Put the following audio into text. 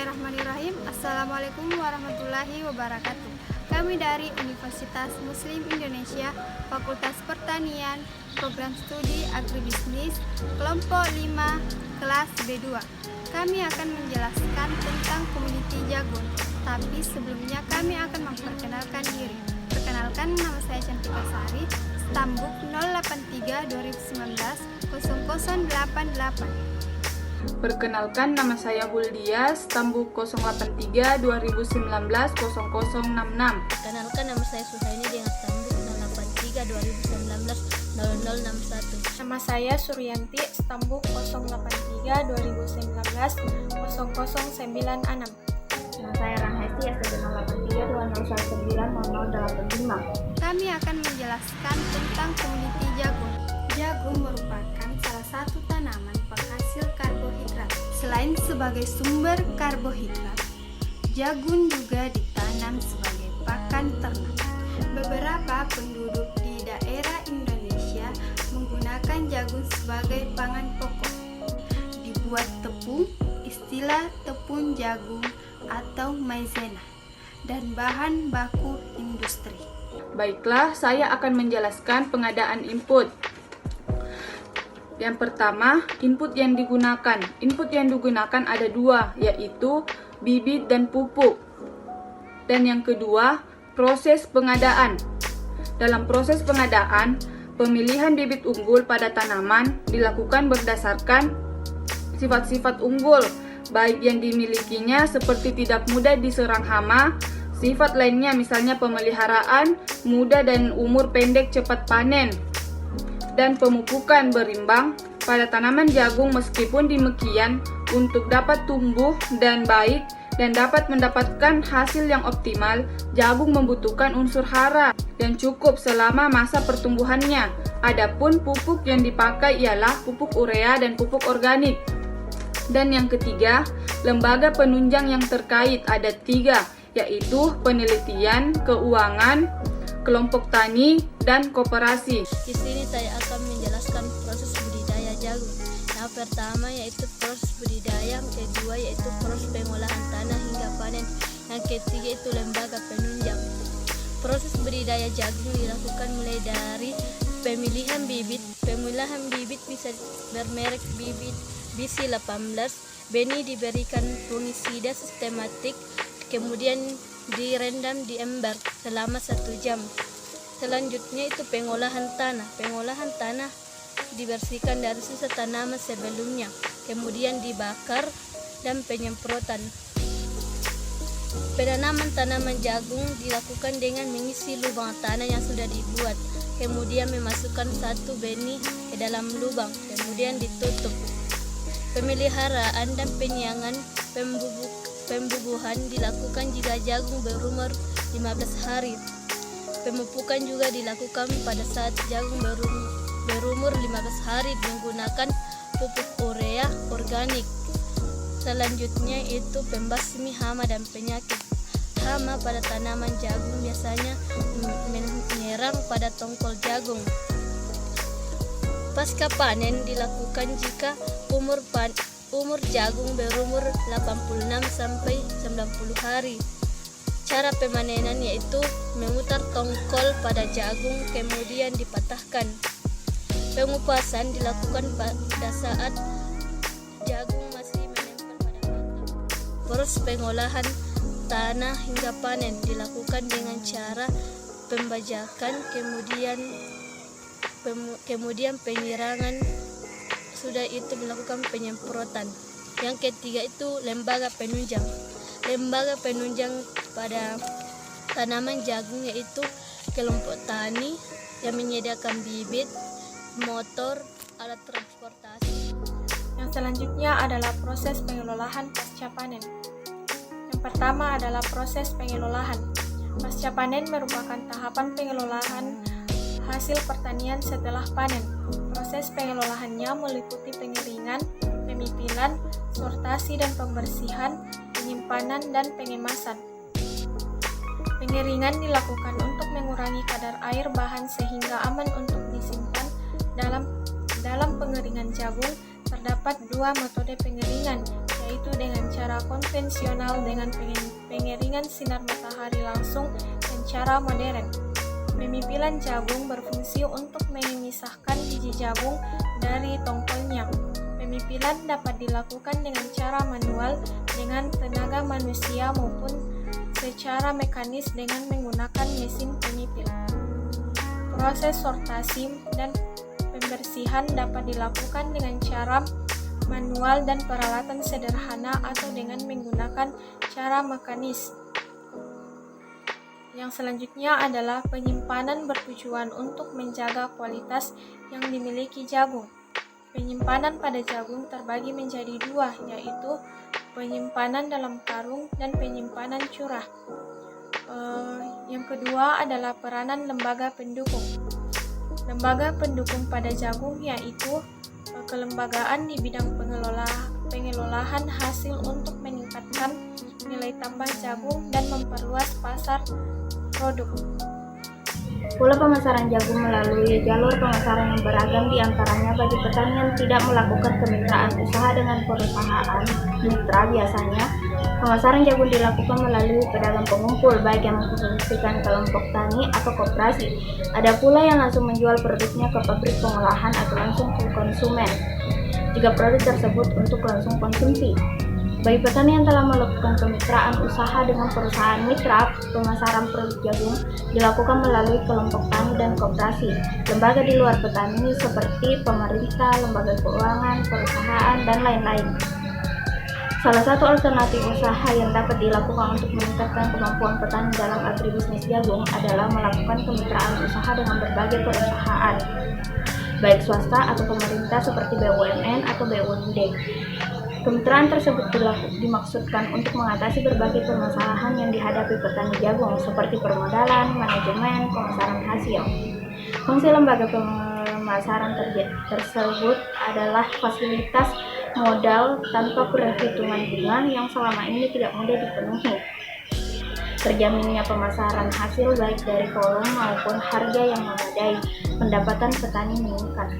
Bismillahirrahmanirrahim. Assalamualaikum warahmatullahi wabarakatuh. Kami dari Universitas Muslim Indonesia, Fakultas Pertanian, Program Studi Agribisnis, kelompok 5, kelas B2. Kami akan menjelaskan tentang komuniti jagung. Tapi sebelumnya kami akan memperkenalkan diri. Perkenalkan, nama saya Cantika Sari, Stambuk 083 2019 0088. Perkenalkan, nama saya Huldia, Stambuk 083 2019 0066. Perkenalkan, nama saya Suhaini dengan Stambuk 083 2019 0061. Nama saya Suryanti, Stambuk 083 2019 0096. Nama saya Rahesti, STB 083 2019 0085. Kami akan menjelaskan tentang komuniti jagung. Jagung merupakan salah satu tanaman penghasil karbohidrat. Selain sebagai sumber karbohidrat, jagung juga ditanam sebagai pakan ternak. Beberapa penduduk di daerah Indonesia menggunakan jagung sebagai pangan pokok. Dibuat tepung, istilah tepung jagung atau maizena, dan bahan baku industri. Baiklah, saya akan menjelaskan pengadaan input. Yang pertama, input yang digunakan. Input yang digunakan ada dua, yaitu bibit dan pupuk. Dan yang kedua, proses pengadaan. Dalam proses pengadaan, pemilihan bibit unggul pada tanaman dilakukan berdasarkan sifat-sifat unggul, baik yang dimilikinya seperti tidak mudah diserang hama, sifat lainnya misalnya pemeliharaan, mudah dan umur pendek cepat panen, dan pemupukan berimbang pada tanaman jagung. Meskipun demikian, untuk dapat tumbuh dan baik dan dapat mendapatkan hasil yang optimal, jagung membutuhkan unsur hara yang cukup selama masa pertumbuhannya. Adapun pupuk yang dipakai ialah pupuk urea dan pupuk organik. Dan yang ketiga, lembaga penunjang yang terkait ada tiga, yaitu penelitian, keuangan, kelompok tani, dan koperasi. Di sini saya akan menjelaskan proses budidaya jagung. Yang pertama yaitu proses budidaya, yang kedua yaitu proses pengolahan tanah hingga panen, yang ketiga itu lembaga penunjang. Proses budidaya jagung dilakukan mulai dari pemilihan bibit. Pemilihan bibit bisa bermerek bibit BC 18. Benih diberikan fungisida sistematik, kemudian direndam di ember selama 1 jam. Selanjutnya itu pengolahan tanah. Pengolahan tanah dibersihkan dari sisa tanaman sebelumnya, kemudian dibakar, dan penyemprotan. Penanaman tanaman jagung dilakukan dengan mengisi lubang tanah yang sudah dibuat, kemudian memasukkan satu benih ke dalam lubang, kemudian ditutup. Pemeliharaan dan penyiangan pembubuhan dilakukan jika jagung berumur 15 hari. Pemupukan juga dilakukan pada saat jagung berumur 15 hari menggunakan pupuk urea organik. Selanjutnya itu pembasmi hama dan penyakit. Hama pada tanaman jagung biasanya menyerang pada tongkol jagung. Pasca panen dilakukan jika umur jagung berumur 86 sampai 90 hari. Cara pemanenan yaitu memutar tongkol pada jagung kemudian dipatahkan. Pengupasan dilakukan pada saat jagung masih menempel pada batang. Proses pengolahan tanah hingga panen dilakukan dengan cara pembajakan, kemudian penyirangan. Sudah itu dilakukan penyemprotan. Yang ketiga itu lembaga penunjang. Lembaga penunjang pada tanaman jagung yaitu kelompok tani yang menyediakan bibit, motor, alat transportasi. Yang selanjutnya adalah proses pengelolaan pasca panen. Yang pertama adalah proses pengelolaan. Pasca panen merupakan tahapan pengelolaan hasil pertanian setelah panen. Proses pengelolaannya meliputi pengeringan, pemipilan, sortasi dan pembersihan, penyimpanan dan pengemasan. Pengeringan dilakukan untuk mengurangi kadar air bahan sehingga aman untuk disimpan. Dalam pengeringan jagung terdapat dua metode pengeringan, yaitu yaitu dengan cara konvensional dengan pengeringan sinar matahari langsung dan cara modern. Pemipilan jagung berfungsi untuk memisahkan biji jagung dari tongkolnya. Pemipilan dapat dilakukan dengan cara manual dengan tenaga manusia maupun secara mekanis dengan menggunakan mesin pemipil. Proses sortasi dan pembersihan dapat dilakukan dengan cara manual dan peralatan sederhana atau dengan menggunakan cara mekanis. Yang selanjutnya adalah penyimpanan bertujuan untuk menjaga kualitas yang dimiliki jagung. Penyimpanan pada jagung terbagi menjadi dua, yaitu penyimpanan dalam karung dan penyimpanan curah. Yang kedua adalah peranan lembaga pendukung. Lembaga pendukung pada jagung yaitu kelembagaan di bidang pengelolaan hasil untuk meningkatkan nilai tambah jagung dan memperluas pasar produk. Pola pemasaran jagung melalui jalur pemasaran yang beragam, di antaranya bagi petani yang tidak melakukan kemitraan usaha dengan perusahaan mitra. Biasanya pemasaran jagung dilakukan melalui pedagang pengumpul, baik yang memproduksikan kelompok tani atau koperasi. Ada pula yang langsung menjual produknya ke pabrik pengolahan atau langsung ke konsumen jika produk tersebut untuk langsung konsumsi. Bagi petani yang telah melakukan kemitraan usaha dengan perusahaan mitra, pemasaran produk jagung dilakukan melalui kelompok tani dan koperasi, lembaga di luar petani seperti pemerintah, lembaga keuangan, perusahaan, dan lain-lain. Salah satu alternatif usaha yang dapat dilakukan untuk meningkatkan kemampuan petani dalam agribisnis jagung adalah melakukan kemitraan usaha dengan berbagai perusahaan, baik swasta atau pemerintah seperti BUMN atau BUMD. Kemitraan tersebut dimaksudkan untuk mengatasi berbagai permasalahan yang dihadapi petani jagung seperti permodalan, manajemen, pemasaran hasil. Fungsi lembaga pemasaran tersebut adalah fasilitas modal tanpa perhitungan bunga yang selama ini tidak mudah dipenuhi. Terjaminnya pemasaran hasil baik dari volume maupun harga yang memadai, pendapatan petani meningkat.